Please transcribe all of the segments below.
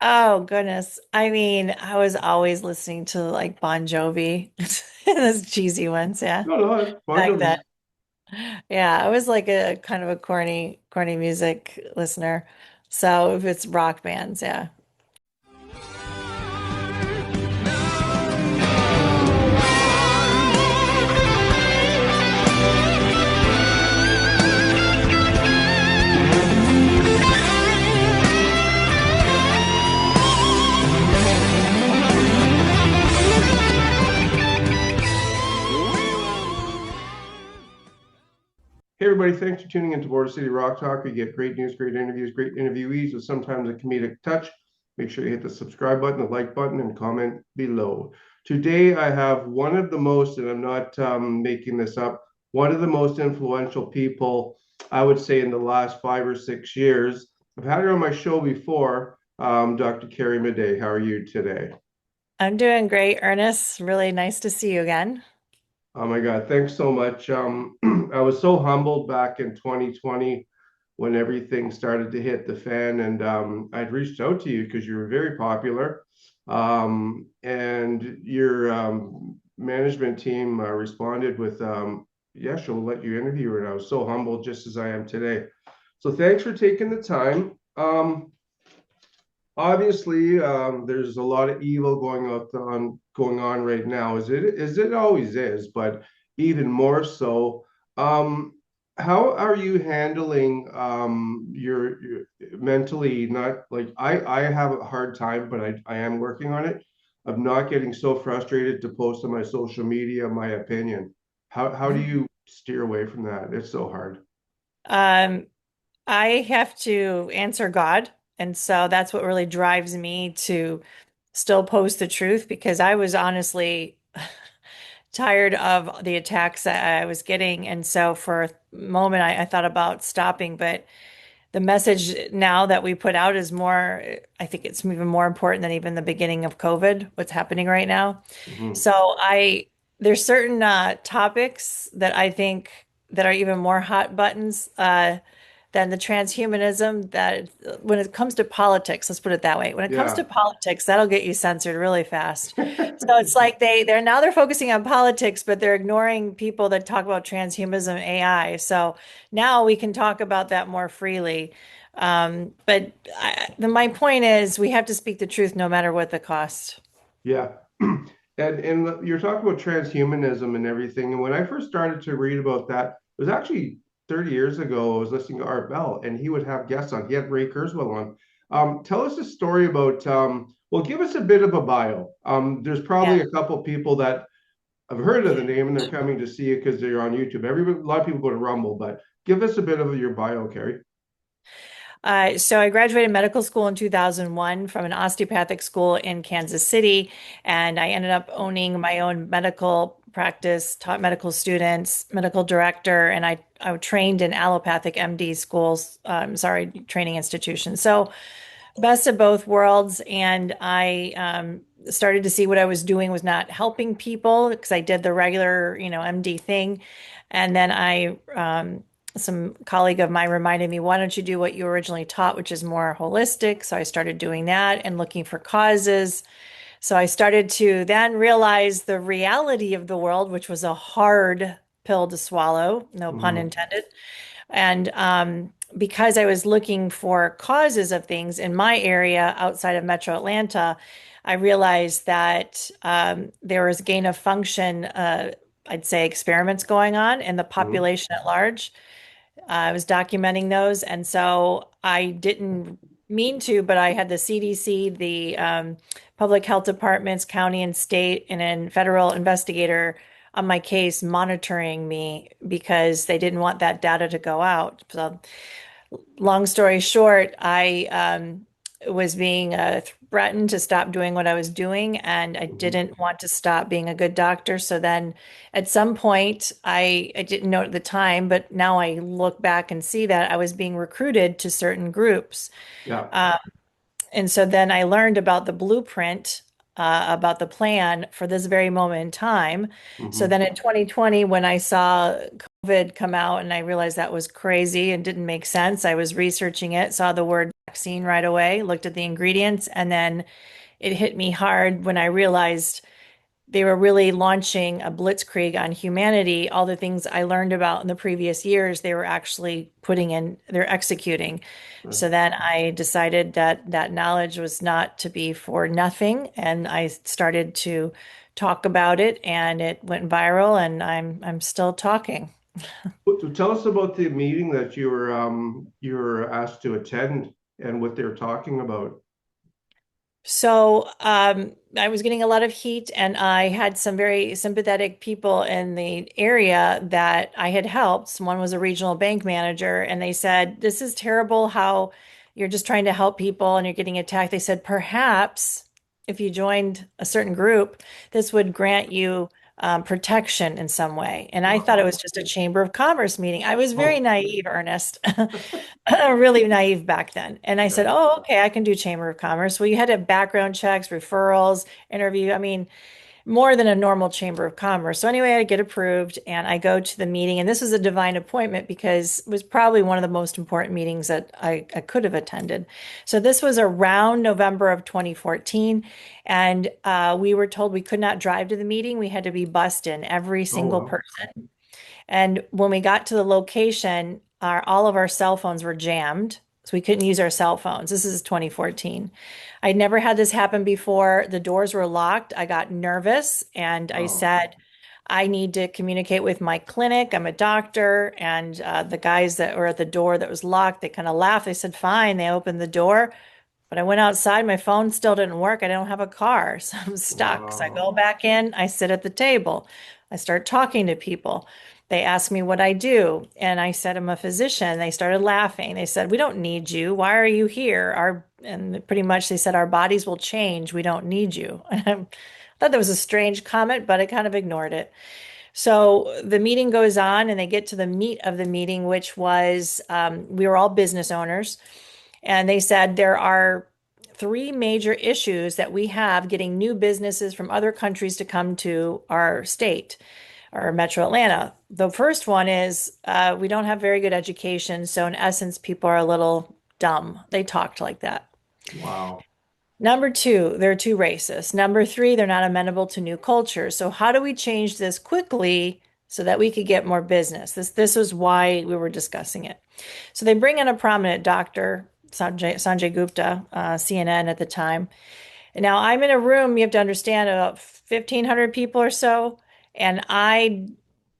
Oh goodness. I mean, I was always listening to like Bon Jovi, those cheesy ones, yeah. No, no, Bon Back then. Jovi's. Yeah, I was like a kind of a corny music listener. So if it's rock bands, yeah. Hey, everybody, thanks for tuning into Border City Rock Talk. We get great news, great interviews, great interviewees with sometimes a comedic touch. Make sure you hit the subscribe button, the like button, and comment below. Today, I have one of the most, and I'm not making this up, one of the most influential people, I would say, in the last 5 or 6 years. I've had her on my show before, Dr. Carrie Madej. How are you today? I'm doing great, Ernest. Really nice to see you again. Oh my God, thanks so much. I was so humbled back in 2020 when everything started to hit the fan, and I'd reached out to you because you were very popular, and your management team responded with, "Yeah, she'll let you interview her," and I was so humbled, just as I am today. So thanks for taking the time. Obviously, there's a lot of evil going on right now, as it always is, but even more so. Um, how are you handling your mentally? Not like I have a hard time, but I am working on it, of not getting so frustrated to post on my social media my opinion. How do you steer away from that? It's so hard. Um, I have to answer God, and so that's what really drives me to still post the truth because I was honestly tired of the attacks that I was getting. And so for a moment, I thought about stopping, but the message now that we put out is more, I think it's even more important than even the beginning of COVID, what's happening right now. Mhm. So there's certain topics that I think that are even more hot buttons than the transhumanism that when it comes to politics, let's put it that way. When it comes to Yeah. politics, that'll get you censored really fast. So it's like they're focusing on politics, but they're ignoring people that talk about transhumanism and AI. So now we can talk about that more freely. My point is we have to speak the truth no matter what the cost. Yeah. And you're talking about transhumanism and everything. And when I first started to read about that, it was actually 30 years ago. I was listening to Art Bell, and he would have guests on. He had Ray Kurzweil on. Tell us a story about, well, give us a bit of a bio. There's Yeah. probably a couple people that have heard of the name and they're coming to see it because they're on YouTube. A lot of people go to Rumble, but give us a bit of your bio, Carrie. So I graduated medical school in 2001 from an osteopathic school in Kansas City, and I ended up owning my own medical practice, taught medical students, medical director, and I trained in allopathic MD schools, training institutions. So best of both worlds, and I started to see what I was doing was not helping people because I did the regular, MD thing, and then some colleague of mine reminded me, why don't you do what you originally taught, which is more holistic? So I started doing that and looking for causes. So I started to then realize the reality of the world, which was a hard pill to swallow, no pun Mhm. intended. And because I was looking for causes of things in my area outside of Metro Atlanta, I realized that there was gain of function, I'd say experiments going on in the Mhm. population at large. I was documenting those. And so I didn't mean to, but I had the CDC, the public health departments, county and state, and then federal investigator on my case monitoring me because they didn't want that data to go out. So long story short, I was being threatened to stop doing what I was doing, and I Mhm. didn't want to stop being a good doctor. So then at some point, I didn't know at the time, but now I look back and see that I was being recruited to certain groups. Yeah. And so then I learned about the blueprint about the plan for this very moment in time. So Hmm. then in 2020, when I saw COVID come out and I realized that was crazy and didn't make sense, I was researching it, saw the word vaccine right away, looked at the ingredients, and then it hit me hard when I realized they were really launching a blitzkrieg on humanity. All the things I learned about in the previous years, they were actually putting in, they're executing. Right. So then I decided that that knowledge was not to be for nothing, and I started to talk about it, and it went viral, and I'm still talking. So tell us about the meeting that you were asked to attend and what they're talking about. So I was getting a lot of heat, and I had some very sympathetic people in the area that I had helped. One was a regional bank manager, and they said, "This is terrible how you're just trying to help people and you're getting attacked." They said, "Perhaps if you joined a certain group, this would grant you protection in some way." And I thought it Wow. was just a Chamber of Commerce meeting. I was very Oh, naive, Ernest. Really naive back then. And I said, yeah. "Oh, okay, I can do Chamber of Commerce." Well, you had to have background checks, referrals, interview. I mean, more than a normal Chamber of Commerce. So anyway, I get approved and I go to the meeting. And this was a divine appointment because it was probably one of the most important meetings that I could have attended. So this was around November of 2014. And we were told we could not drive to the meeting. We had to be bussed in, every Oh, single wow. person. And when we got to the location, all of our cell phones were jammed. So we couldn't use our cell phones. This is 2014. I'd never had this happen before. The doors were locked. I got nervous and I Oh, said, I need to communicate with my clinic. I'm a doctor. And the guys that were at the door that was locked, they kind of laughed. They said, fine. They opened the door. But I went outside. My phone still didn't work. I don't have a car. So I'm stuck. So I go wow. back in. I sit at the table. I start talking to people. They ask me what I do. And I said, I'm a physician. They started laughing. They said, we don't need you. Why are you here? And pretty much they said, our bodies will change. We don't need you. And I thought that was a strange comment, but I kind of ignored it. So the meeting goes on and they get to the meat of the meeting, which was we were all business owners. And they said there are three major issues that we have getting new businesses from other countries to come to our state or Metro Atlanta. The first one is we don't have very good education. So, in essence, people are a little dumb. They talked like that. Wow. Number two, they're too racist. Number three, they're not amenable to new cultures. So, how do we change this quickly so that we could get more business? This was why we were discussing it. So, they bring in a prominent doctor, Sanjay Gupta, CNN at the time. And now I'm in a room, you have to understand, about 1,500 people or so. And I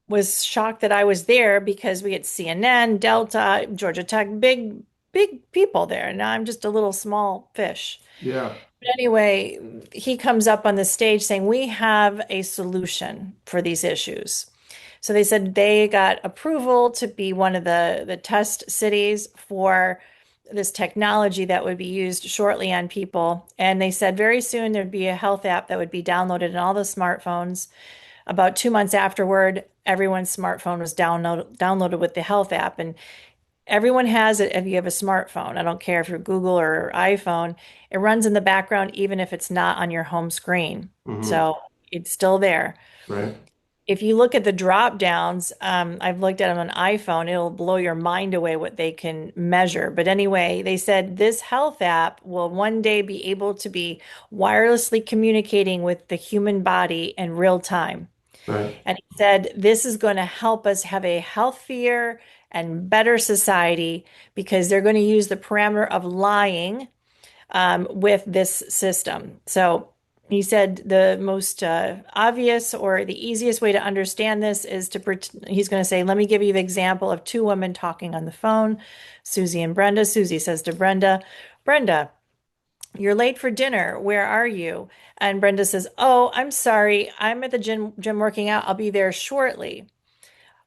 was shocked that I was there because we had CNN, Delta, Georgia Tech, big people there. Now I'm just a little small fish. Yeah. But anyway, he comes up on the stage saying, we have a solution for these issues. So they said they got approval to be one of the test cities for this technology that would be used shortly on people. And they said very soon there'd be a health app that would be downloaded in all the smartphones. About 2 months afterward, everyone's smartphone was downloaded with the health app. And everyone has it if you have a smartphone. I don't care if you're Google or iPhone, it runs in the background even if it's not on your home screen. Hmm. So it's still there. Right. If you look at the drop downs, I've looked at them on iPhone, it'll blow your mind away what they can measure. But anyway, they said this health app will one day be able to be wirelessly communicating with the human body in real time. Right. And he said, this is going to help us have a healthier and better society because they're going to use the parameter of lying with this system. So he said the most obvious or the easiest way to understand this is he's going to say, let me give you the example of two women talking on the phone, Susie and Brenda. Susie says to Brenda, Brenda, you're late for dinner. Where are you? And Brenda says, oh, I'm sorry. I'm at the gym working out. I'll be there shortly.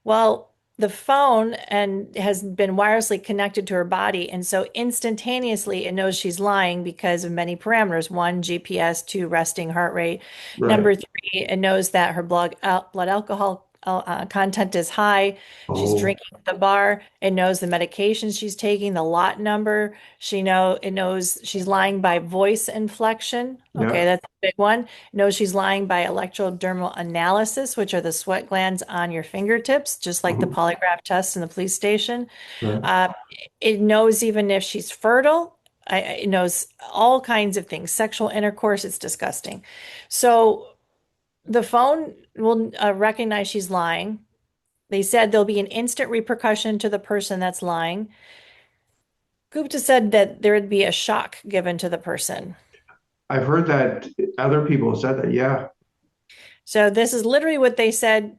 Well, the phone and has been wirelessly connected to her body, and so instantaneously it knows she's lying because of many parameters. One, GPS, two, resting heart rate. Right. Number three, it knows that her blood alcohol content is high. She's Oh, drinking at the bar. It knows the medication she's taking, the lot number. It knows she's lying by voice inflection. Okay, yeah. that's a big one. It knows she's lying by electrodermal analysis, which are the sweat glands on your fingertips, just like the Mhm. polygraph test in the police station. Right. Uh, it knows even if she's fertile. It knows all kinds of things. Sexual intercourse, it's disgusting. So the phone will recognize she's lying. They said there'll be an instant repercussion to the person that's lying. Gupta said that there would be a shock given to the person. I've heard that other people have said that. Yeah. So this is literally what they said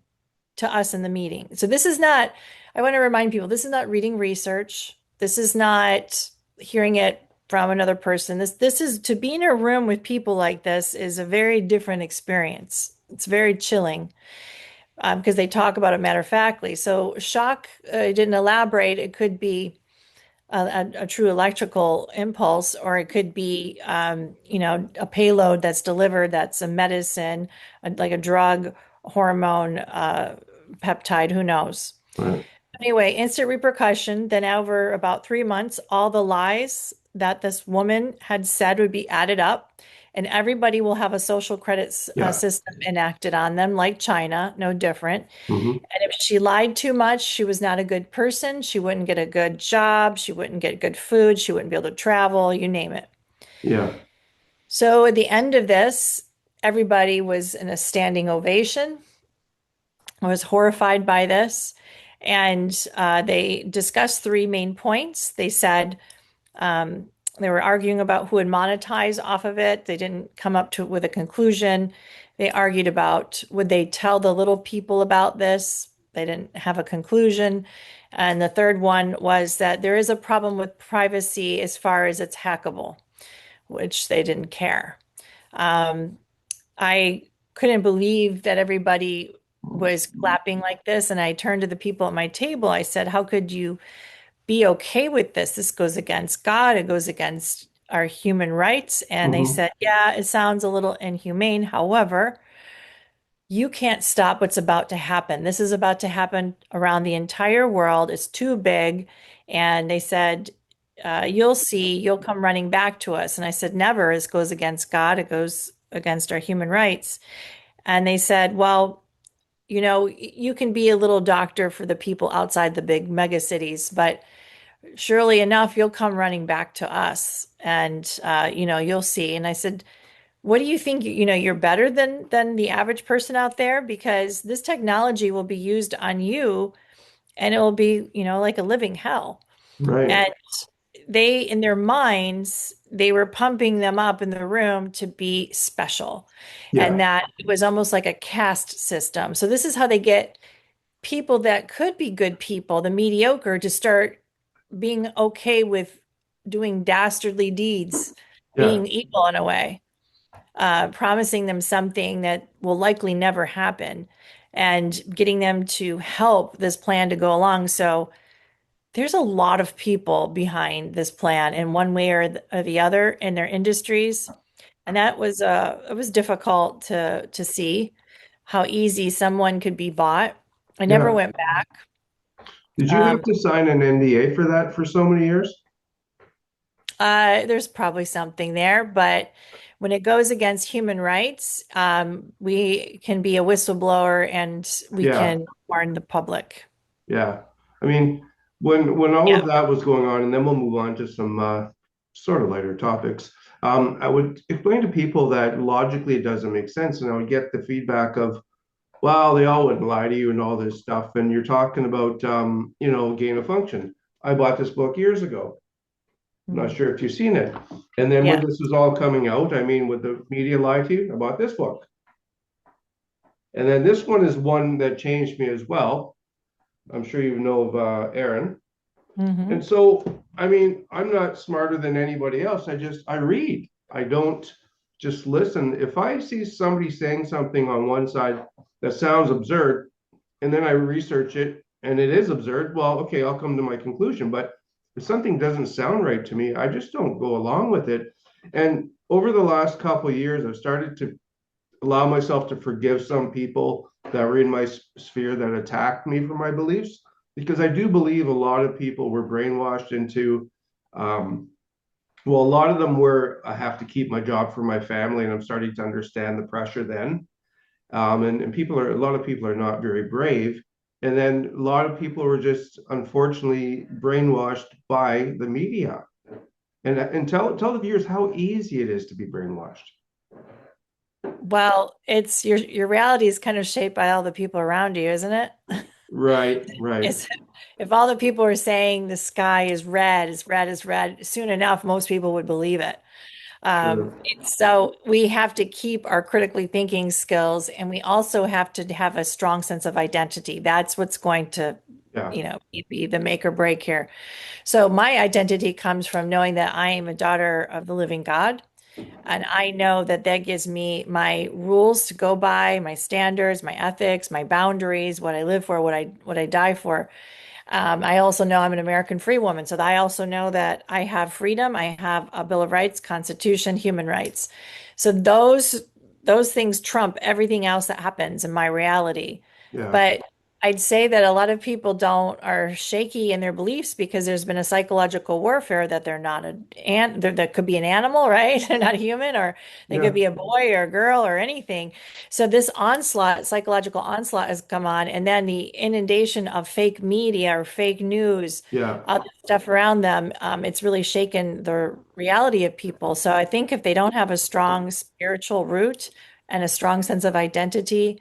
to us in the meeting. So this is not, I want to remind people, this is not reading research. This is not hearing it from another person. This is to be in a room with people like this is a very different experience. It's very chilling because they talk about it matter of factly. So shock didn't elaborate. It could be a true electrical impulse, or it could be, a payload that's delivered that's a medicine, like a drug, hormone, peptide, who knows? Right. Anyway, instant repercussion. Then, over about 3 months, all the lies that this woman had said would be added up, and everybody will have a social credit Yeah. system enacted on them, like China, no different. Hmm. And if she lied too much, she was not a good person. She wouldn't get a good job. She wouldn't get good food. She wouldn't be able to travel, you name it. Yeah. So at the end of this, everybody was in a standing ovation. I was horrified by this. And they discussed three main points. They said um, they were arguing about who would monetize off of it. They didn't come up to with a conclusion. They argued about would they tell the little people about this. They didn't have a conclusion. And the third one was that there is a problem with privacy as far as it's hackable, which they didn't care. Um, I couldn't believe that everybody was clapping like this. And I turned to the people at my table. I said, how could you be okay with this? This goes against God. It goes against our human rights. And they Hmm. said, yeah, it sounds a little inhumane. However, you can't stop what's about to happen. This is about to happen around the entire world. It's too big. And they said, you'll see, you'll come running back to us. And I said, never. This goes against God. It goes against our human rights. And they said, well, you can be a little doctor for the people outside the big mega cities, but surely enough, you'll come running back to us and you'll see. And I said, what do you think? You're better than the average person out there because this technology will be used on you and it will be, like a living hell. Right. And they, in their minds, they were pumping them up in the room to be special. And Yeah. that it was almost like a caste system. So this is how they get people that could be good people, the mediocre, to start being okay with doing dastardly deeds, Yeah. being evil in a way, promising them something that will likely never happen, and getting them to help this plan to go along. So there's a lot of people behind this plan in one way or the other in their industries. And that was it was difficult to see how easy someone could be bought. I never Yeah. went back. Did you have Um, to sign an NDA for that for so many years? There's probably something there, but when it goes against human rights, we can be a whistleblower and we Yeah. can warn the public. Yeah. I mean, when all Yeah. of that was going on, and then we'll move on to some sort of lighter topics. I would explain to people that logically it doesn't make sense, and I would get the feedback of, "Well, they all wouldn't lie to you and all this stuff." And you're talking about, gain of function. I bought this book years ago. I'm not Mm. sure if you've seen it. And then when Yeah. this was all coming out, I mean, would the media lie to you? I bought this book. And then this one is one that changed me as well. I'm sure you know of Aaron. And Hmm. so, I mean, I'm not smarter than anybody else. I read. I don't just listen. If I see somebody saying something on one side that sounds absurd, and then I research it and it is absurd, well, okay, I'll come to my conclusion. But if something doesn't sound right to me, I just don't go along with it. And over the last couple of years, I've started to allow myself to forgive some people that were in my sphere that attacked me for my beliefs, because I do believe a lot of people were brainwashed into, um, well, a lot of them were, I have to keep my job for my family, and I'm starting to understand the pressure then. And people are, a lot of people are not very brave. And then a lot of people were just unfortunately brainwashed by the media. And tell the viewers how easy it is to be brainwashed. Well, it's your reality is kind of shaped by all the people around you, isn't it? Right, right. It's, if all the people are saying the sky is red, is red, is red, soon enough, most people would believe it. Sure. So we have to keep our critically thinking skills, and we also have to have a strong sense of identity. That's what's going to, Yeah, be the make or break here. So my identity comes from knowing that I am a daughter of the living God. And I know that that gives me my rules to go by, my standards, my ethics, my boundaries, what I live for, what I die for. I also know I'm an American free woman, so I also know that I have freedom. I have a Bill of Rights, Constitution, human rights. So those things trump everything else that happens in my reality. yeah, But I'd say that a lot of people don't are shaky in their beliefs because there's been a psychological warfare that they're not that could be an animal, right? They're not human, or they yeah, could be a boy or a girl or anything. So this onslaught, psychological onslaught has come on, and then the inundation of fake media or fake news, yeah, all the stuff around them, it's really shaken the reality of people. So I think if they don't have a strong spiritual root and a strong sense of identity,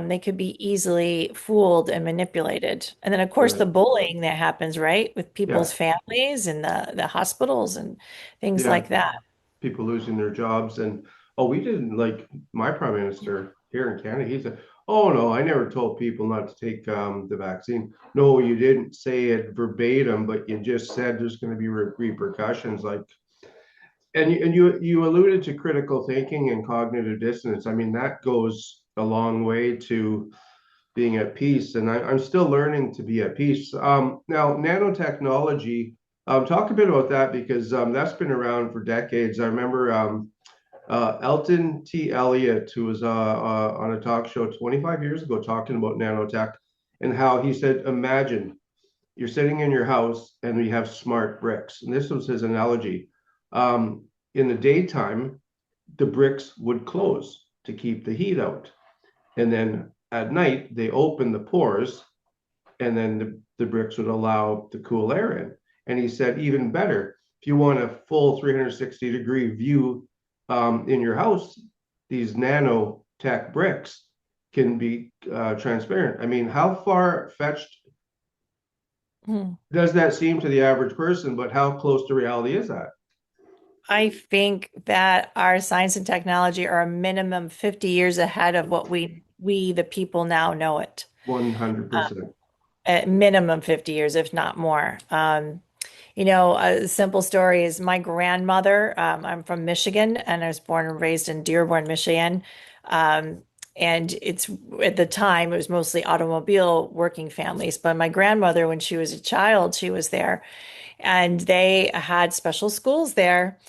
they could be easily fooled and manipulated. And then, of course, right. the bullying that happens, right, with Yeah, people's families and the hospitals and things yeah. like that. People losing their jobs. And oh, we didn't, like my prime minister here in Canada, he said, oh no, I never told people not to take the vaccine. No, you didn't say it verbatim, but you just said there's going to be repercussions. Like, and you alluded to critical thinking and cognitive dissonance. I mean, that goes a long way to being at peace, and I'm still learning to be at peace. Now, nanotechnology, talk a bit about that, because that's been around for decades. I remember Elton T. Elliott, who was on a talk show 25 years ago, talking about nanotech and how he said, imagine you're sitting in your house and we have smart bricks. And this was his analogy. In the daytime, the bricks would close to keep the heat out. And then at night, they open the pores, and then the bricks would allow the cool air in. And he said, even better, if you want a full 360-degree view in your house, these nanotech bricks can be transparent. I mean, how far fetched Hmm. does that seem to the average person, but how close to reality is that? I think that our science and technology are a minimum 50 years ahead of what we the people now know it. 100%. At minimum 50 years, if not more. A simple story is my grandmother. I'm from Michigan, and I was born and raised in Dearborn, Michigan. Um, and it's at the time it was mostly automobile working families. But my grandmother, when she was a child, she was there, and they had special schools there.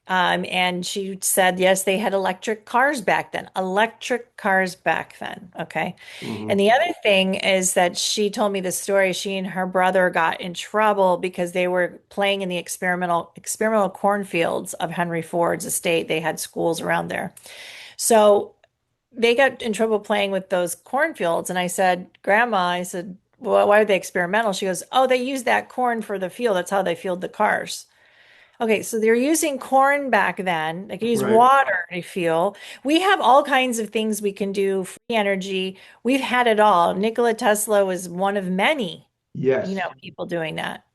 And she said, yes, they had electric cars back then. Electric cars back then. Okay. And Mm-hmm. the other thing is that she told me the story. She and her brother got in trouble because they were playing in the experimental cornfields of Henry Ford's estate. They had schools around there. So they got in trouble playing with those cornfields. And I said, Grandma, I said, well, why are they experimental? She goes, oh, they use that corn for the fuel. That's how they fueled the cars. Okay, so they're using corn back then. They can use Right. water to fuel. We have all kinds of things we can do, free energy. We've had it all. Nikola Tesla was one of many, Yes. people doing that.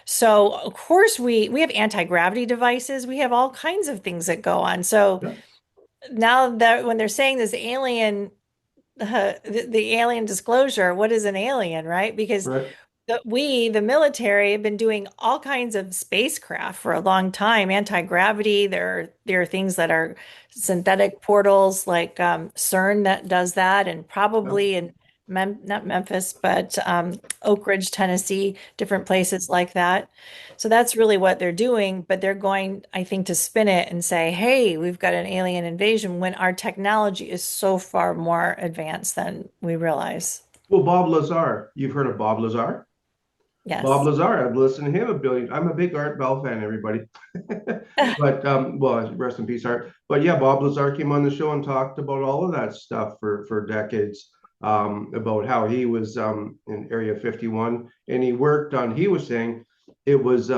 So of course we have anti-gravity devices. We have all kinds of things that go on. So Yeah. now that when they're saying this alien, the alien disclosure, what is an alien, right? Because Right. the military, have been doing all kinds of spacecraft for a long time. Anti-gravity. There are things that are synthetic portals like CERN that does that, and Yeah. probably in Not Memphis, but Oak Ridge, Tennessee, different places like that. So that's really what they're doing, but they're going, I think, to spin it and say, hey, we've got an alien invasion when our technology is so far more advanced than we realize. Well, Bob Lazar, you've heard of Bob Lazar? Bob Yes. Lazar, I've listened to him a billion. I'm a big Art Bell fan, everybody. But well, rest in peace, Art. But yeah, Bob Lazar came on the show and talked about all of that stuff for decades. About how he was in Area 51, and he worked on. He was saying it was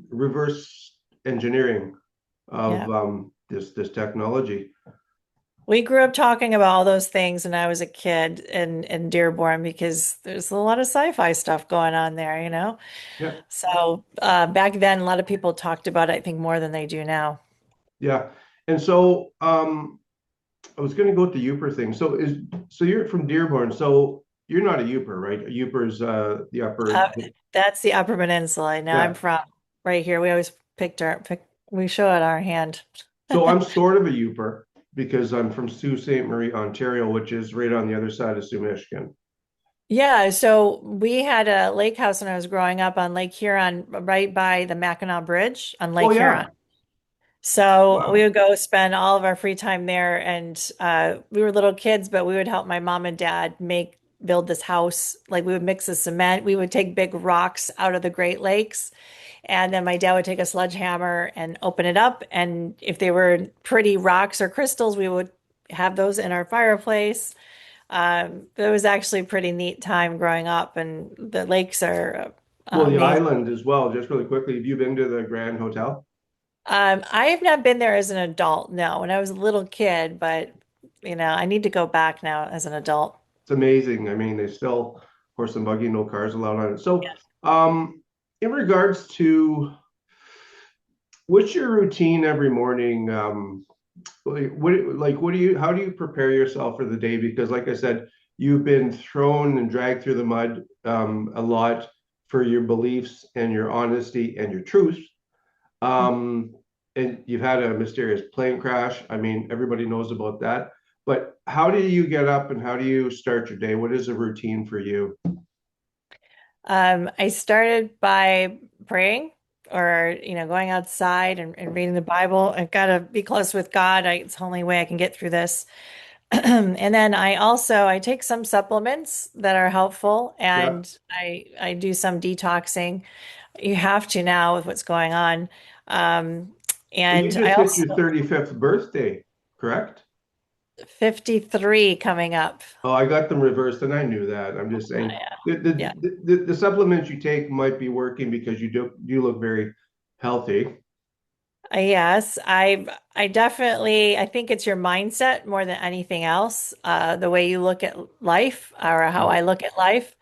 reverse engineering of Yeah. this technology. We grew up talking about all those things when I was a kid in Dearborn because there's a lot of sci-fi stuff going on there, you know? Yeah, So back then, a lot of people talked about it, I think, more than they do now. yeah. And so I was going to go with the Yooper thing. So you're from Dearborn. So you're not a Yooper, right? A Yooper is the upper. Uh, that's the Upper Peninsula. Now I'm Yeah. from right here. We always we show it our hand. So I'm sort of a Yooper because I'm from Sault Ste. Marie, Ontario, which is right on the other side of Sault, Michigan. Yeah, so we had a lake house when I was growing up on Lake Huron, right by the Mackinac Bridge on Oh Lake Huron. yeah. So we Wow. would go spend all of our free time there, and we were little kids, but we would help my mom and dad build this house. Like we would mix the cement, we would take big rocks out of the Great Lakes, and then my dad would take a sledgehammer and open it up. And if they were pretty rocks or crystals, we would have those in our fireplace. It was actually a pretty neat time growing up, and the lakes are Well, the amazing. island as well. Just really quickly, have you been to the Grand Hotel? I have not been there as an adult, no, when I was a little kid, but I need to go back now as an adult. It's amazing. I mean, they still horse and buggy, no cars allowed on it. So, in regards to what's your routine every morning? What do you how do you prepare yourself for the day? Because like I said, you've been thrown and dragged through the mud a lot for your beliefs and your honesty and your truth. Um, and you've had a mysterious plane crash. I mean, everybody knows about that. But how do you get up and how do you start your day? What is a routine for you? I started by praying or, going outside and reading the Bible. I've got to be close with God. It's the only way I can get through this. And then I take some supplements that are helpful, Yeah. and I do some detoxing. You have to now with what's going on. Um, Well, you and I just hit also your 35th birthday, correct? 53 coming up. Oh, I got them reversed, and I knew that. I'm just saying Yeah. Yeah. the supplements you take might be working because you look very healthy. Yes, I definitely I think it's your mindset more than anything else, the way you look at life or how Yeah. I look at life.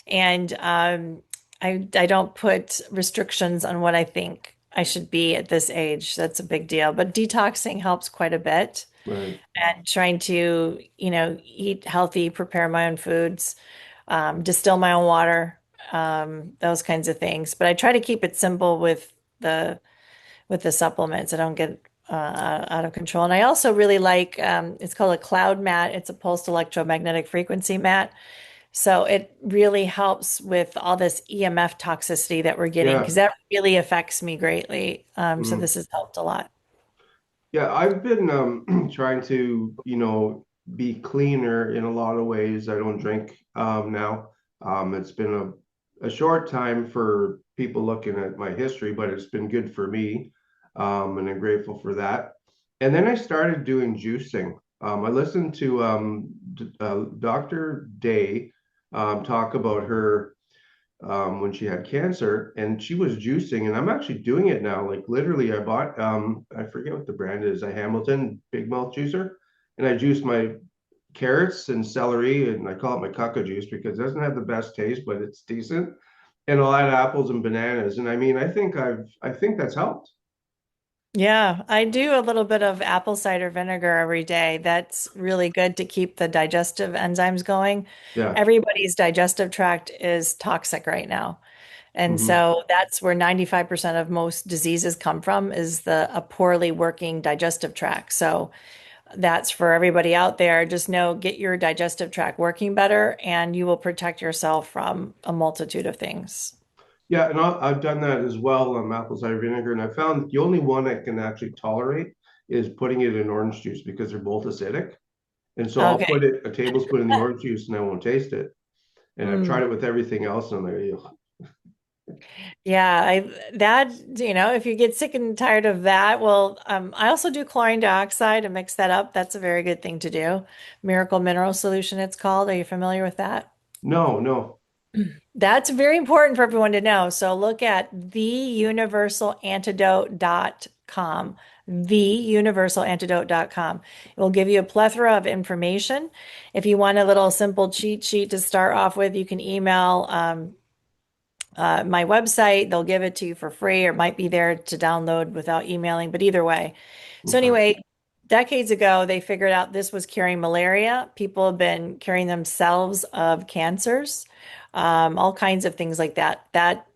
And I don't put restrictions on what I think I should be at this age. That's a big deal. But detoxing helps quite a bit. Right. And trying to, eat healthy, prepare my own foods, distill my own water, those kinds of things. But I try to keep it simple the with the supplements. I don't get out of control. And I also really like it's called a cloud mat. It's a pulsed electromagnetic frequency mat. So it really helps with all this EMF toxicity that we're getting because Yeah. that really affects me greatly. So Mm. this has helped a lot. Yeah, I've been trying to, be cleaner in a lot of ways. I don't drink now. It's been a short time for people looking at my history, but it's been good for me. And I'm grateful for that. And then I started doing juicing. I listened to Dr. Day talk about her when she had cancer, and she was juicing, and I'm actually doing it now. Like literally, I bought I forget what the brand is, a Hamilton big mouth juicer, and I juice my carrots and celery, and I call it my caca juice because it doesn't have the best taste, but it's decent. And I'll add apples and bananas, and I mean, I think that's helped. Yeah, I do a little bit of apple cider vinegar every day. That's really good to keep the digestive enzymes going. Yeah. Everybody's digestive tract is toxic right now. And Hmm. so that's where 95% of most diseases come from is a poorly working digestive tract. So that's for everybody out there. Just know, get your digestive tract working better, and you will protect yourself from a multitude of things. Yeah, and I've done that as well on apple cider vinegar, and I found the only one I can actually tolerate is putting it in orange juice because they're both acidic. And so I'll Okay. put it a tablespoon in the orange juice and I won't taste it. And I've Mm. tried it with everything else, and I'm like, ugh. Yeah, if you get sick and tired of that, well, I also do chlorine dioxide and mix that up. That's a very good thing to do. Miracle Mineral Solution, it's called. Are you familiar with that? No, no. That's very important for everyone to know. So look at theuniversalantidote.com. Theuniversalantidote.com. It will give you a plethora of information. If you want a little simple cheat sheet to start off with, you can email my website. They'll give it to you for free or it might be there to download without emailing, but either way. So Okay. anyway, decades ago, they figured out this was curing malaria. People have been curing themselves of cancers, all kinds of things like that. That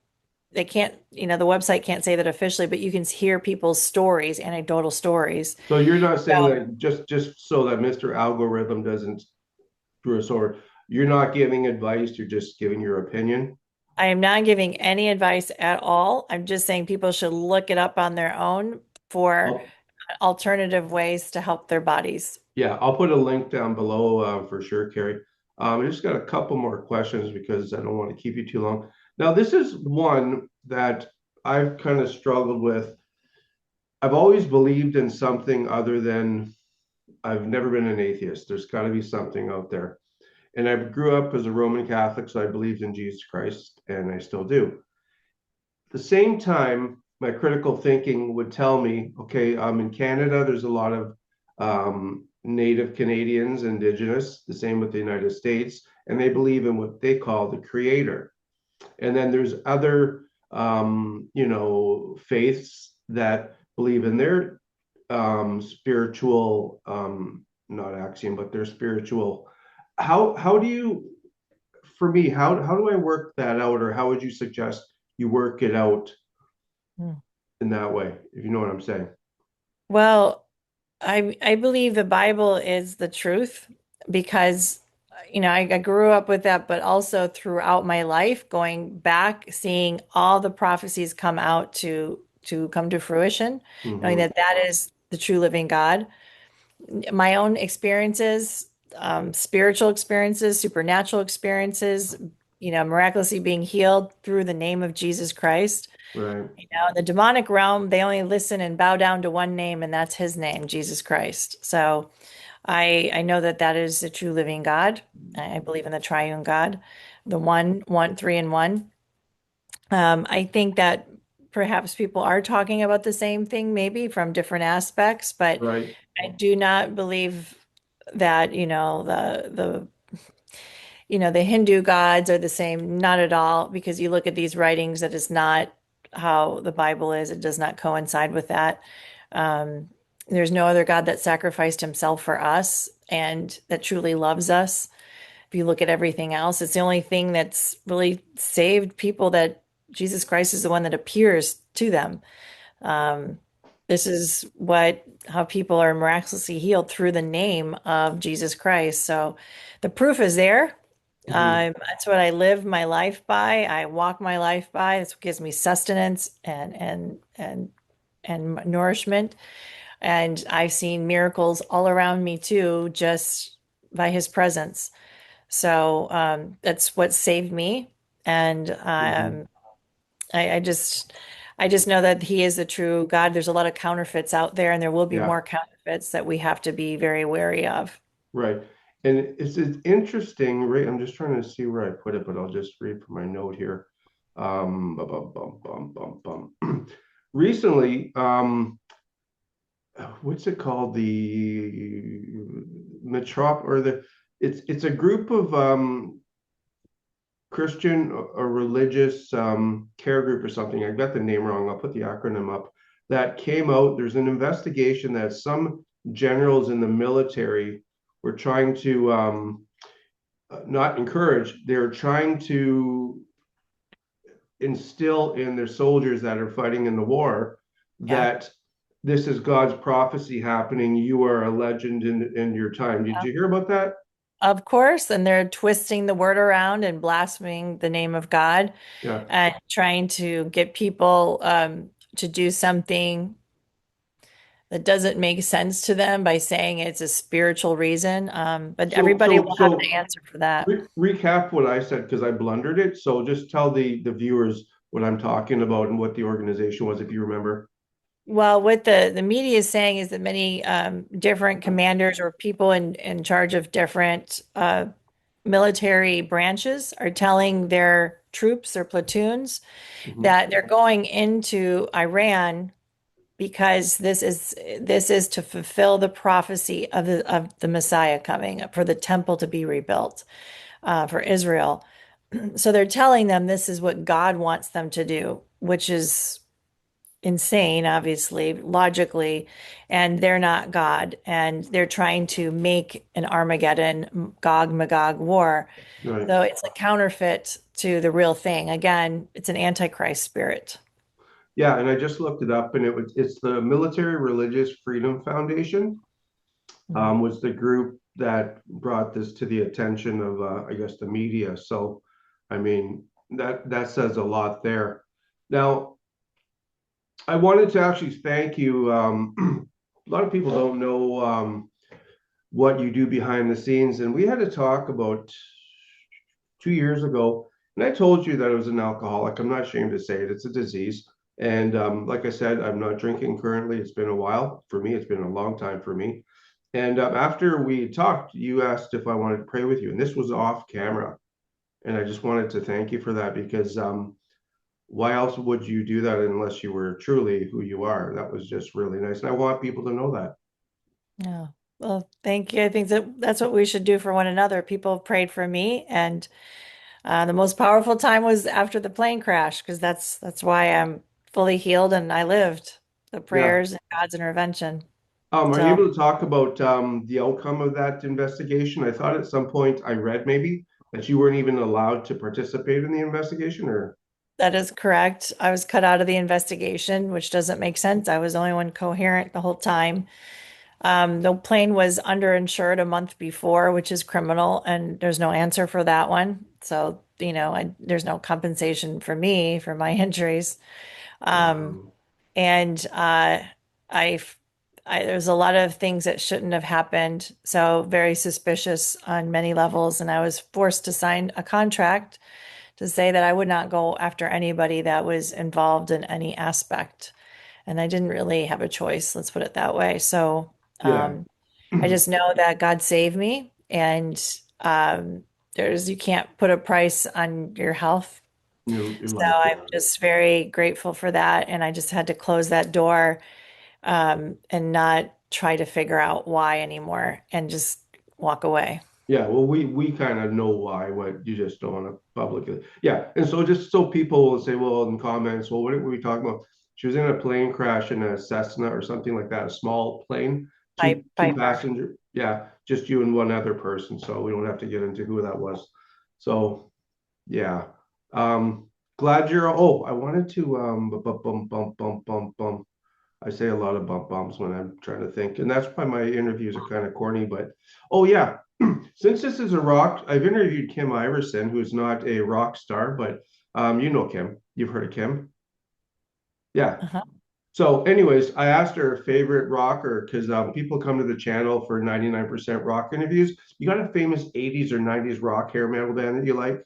they can't, the website can't say that officially, but you can hear people's stories, anecdotal stories. So you're not saying So that just so that Mr. Algorithm doesn't screw us over, you're not giving advice, you're just giving your opinion. I am not giving any advice at all. I'm just saying people should look it up on their own for I'll, alternative ways to help their bodies. yeah, I'll put a link down below for sure, Carrie. I just got a couple more questions because I don't want to keep you too long. Now, this is one that I've kind of struggled with. I've always believed in something other than I've never been an atheist. There's got to be something out there. And I grew up as a Roman Catholic, so I believed in Jesus Christ, and I still do. At the same time, my critical thinking would tell me, okay, in Canada, there's a lot of Native Canadians, Indigenous, the same with the United States, and they believe in what they call the Creator. And then there's other, faiths that believe in their spiritual, not axiom, but their spiritual. How do you, for me, how do I work that out, or how would you suggest you work it out Hmm. in that way, if you know what I'm saying? Well, I believe the Bible is the truth because I grew up with that, but also throughout my life, going back, seeing all the prophecies come out to come to fruition, knowing Mm-hmm. that that is the true living God. My own experiences, spiritual experiences, supernatural experiences, miraculously being healed through the name of Jesus Christ. Right. In the demonic realm, they only listen and bow down to one name, and that's his name, Jesus Christ. So I know that that is the true living God. I believe in the triune God, the one, three in one. I think that perhaps people are talking about the same thing, maybe from different aspects, but Right. I do not believe that, the Hindu gods are the same. Not at all, because you look at these writings, that is not how the Bible is. It does not coincide with that. Um, there's no other God that sacrificed himself for us and that truly loves us. If you look at everything else, it's the only thing that's really saved people, that Jesus Christ is the one that appears to them. Um, this is how people are miraculously healed through the name of Jesus Christ. So the proof is there. Mm-hmm. That's what I live my life by. I walk my life by. That's what gives me sustenance and nourishment. And I've seen miracles all around me too, just by His presence. So that's what saved me. And Mm-hmm. I just know that He is the true God. There's a lot of counterfeits out there, and there will be Yeah. more counterfeits that we have to be very wary of. Right. And it's interesting, right? I'm just trying to see where I put it, but I'll just read from my note here. Bum, bum, bum, bum, bum. Recently, what's it called? The Metrop or the it's a group of Christian or religious care group or something. I got the name wrong. I'll put the acronym up. That came out. There's an investigation that some generals in the military were trying to not encourage. They're trying to instill in their soldiers that are fighting in the war Yeah. that this is God's prophecy happening. You are a legend in your time. Did you hear about that? Of course, and they're twisting the word around and blaspheming the name of God Yeah. and trying to get people to do something that doesn't make sense to them by saying it's a spiritual reason. But So everybody so will have so the answer for that. recap what I said because I blundered it. So just tell the viewers what I'm talking about and what the organization was, if you remember. Well, what the media is saying is that many different commanders or people in charge of different military branches are telling their troops or platoons Mhm. that they're going into Iran because this is to fulfill the prophecy of the Messiah coming for the temple to be rebuilt for Israel. So they're telling them this is what God wants them to do, which is insane, obviously, logically, and they're not God, and they're trying to make an Armageddon Gog Magog war. Right. So it's a counterfeit to the real thing. Again, it's an antichrist spirit. Yeah, and I just looked it up, and it's the Military Religious Freedom Foundation, Mhm. was the group that brought this to the attention of, I guess, the media. So, I mean, that says a lot there. Now, I wanted to actually thank you. A lot of people don't know what you do behind the scenes, and we had a talk about 2 years ago, and I told you that I was an alcoholic. I'm not ashamed to say it; it's a disease. And like I said, I'm not drinking currently. It's been a while for me. It's been a long time for me. And after we talked, you asked if I wanted to pray with you, and this was off camera. And I just wanted to thank you for that because why else would you do that unless you were truly who you are? That was just really nice. And I want people to know that. Yeah. Well, thank you. I think that that's what we should do for one another. People have prayed for me, and the most powerful time was after the plane crash because that's why I'm fully healed and I lived the Yeah. prayers and God's intervention. Are you So able to talk about the outcome of that investigation? I thought at some point I read maybe that you weren't even allowed to participate in the investigation, or that is correct. I was cut out of the investigation, which doesn't make sense. I was the only one coherent the whole time. The plane was underinsured a month before, which is criminal, and there's no answer for that one. So, there's no compensation for me for my injuries. Um, um, and I, there's a lot of things that shouldn't have happened. So, very suspicious on many levels. And I was forced to sign a contract to say that I would not go after anybody that was involved in any aspect. And I didn't really have a choice, let's put it that way. So, yeah, um, I just know that God saved me, and you can't put a price on your health. your So life, I'm yeah. just very grateful for that, and I just had to close that door and not try to figure out why anymore, and just walk away. Yeah, well, we kind of know why, what you just don't want to publicly. Yeah, and so just so people will say, well, in comments, well, what were we talking about? She was in a plane crash in a Cessna or something like that, a small plane, two Piper. passenger. Yeah, just you and one other person. So we don't have to get into who that was. So yeah, um, glad you're. Oh, I wanted to bump. I say a lot of bumps when I'm trying to think, and that's why my interviews are kind of corny. But oh yeah, since this is a rock, I've interviewed Kim Iverson, who's not a rock star, but you know Kim. You've heard of Kim, yeah. Uh-huh. So, anyways, I asked her favorite rocker because people come to the channel for 99% rock interviews. You got a famous 80s or 90s rock hair metal band that you like?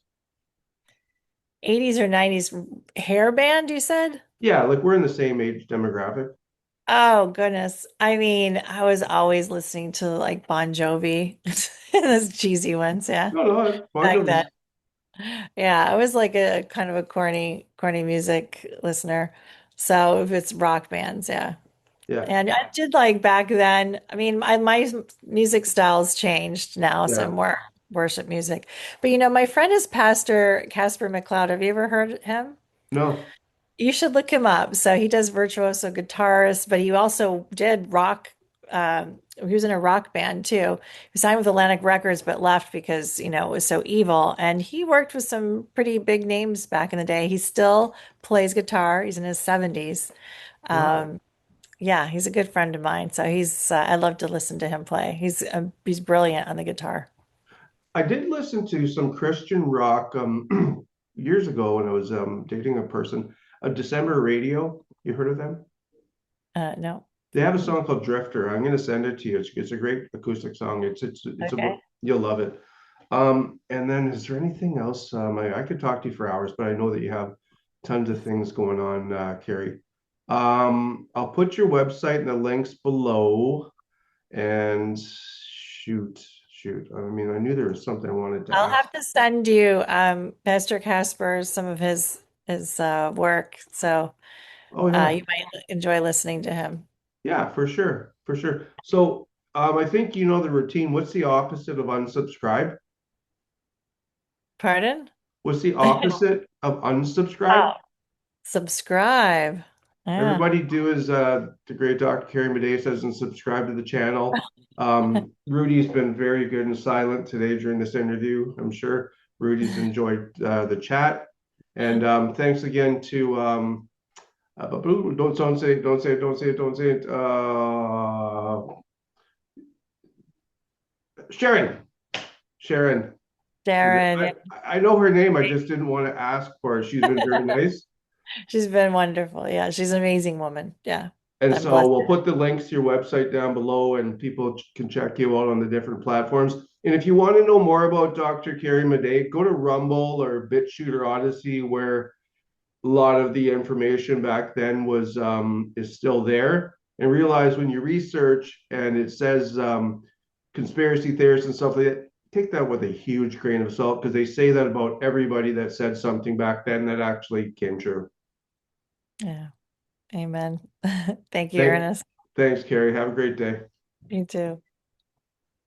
80s or 90s hair band, you said? Yeah, like we're in the same age demographic. Oh goodness. I mean, I was always listening to like Bon Jovi, those cheesy ones, yeah. No, no, Bon Back then. Jovi's, Yeah, I was like a kind of a corny music listener. So if it's rock bands, yeah. yeah, And I did like back then. I mean, my music style's changed now, so yeah. more worship music. But my friend is Pastor Casper McLeod. Have you ever heard him? No, You should look him up. So he does virtuoso guitars, but he also did rock. He was in a rock band too. He signed with Atlantic Records, but left because, it was so evil. And he worked with some pretty big names back in the day. He still plays guitar. He's in his 70s. wow. Um, Yeah, he's a good friend of mine. So I love to listen to him play. He's brilliant on the guitar. I did listen to some Christian rock years ago when I was dating a person. December Radio. You heard of them? No. They have a Mm-mm. song called Drifter. I'm going to send it to you. It's a great acoustic song. It's Okay. about you'll love it. And then is there anything else? I could talk to you for hours, but I know that you have tons of things going on, Carrie. I'll put your website in the links below. And shoot. I mean, I knew there was something I wanted to I'll ask. have to send you Pastor Casper's some of his work. So Oh yeah, you might enjoy listening to him. yeah, for sure. So, I think you know the routine. What's the opposite of unsubscribe? Pardon? What's the opposite of unsubscribe? Oh, subscribe. Yeah. Everybody do as the great Dr. Carrie Madej says and subscribe to the channel. Rudy's been very good and silent today during this interview. I'm sure Rudy's enjoyed the chat. And thanks again to don't say it, don't say it, don't say it, don't say it. Sharon, Sharon. Darren, I, yeah. I know her name. I just didn't want to ask for her. She's been very nice. She's been wonderful. Yeah, she's an amazing woman. Yeah. And I'm so blessed. we'll put the links to your website down below and people can check you out on the different platforms. And if you want to know more about Dr. Carrie Madej, go to Rumble or BitChute or Odyssey, where a lot of the information back then was is still there. And realize when you research and it says conspiracy theorists and stuff like that, take that with a huge grain of salt because they say that about everybody that said something back then that actually came true. Yeah. Amen. Thank you, Thank, Ernest. thanks, Carrie. Have a great day. You too.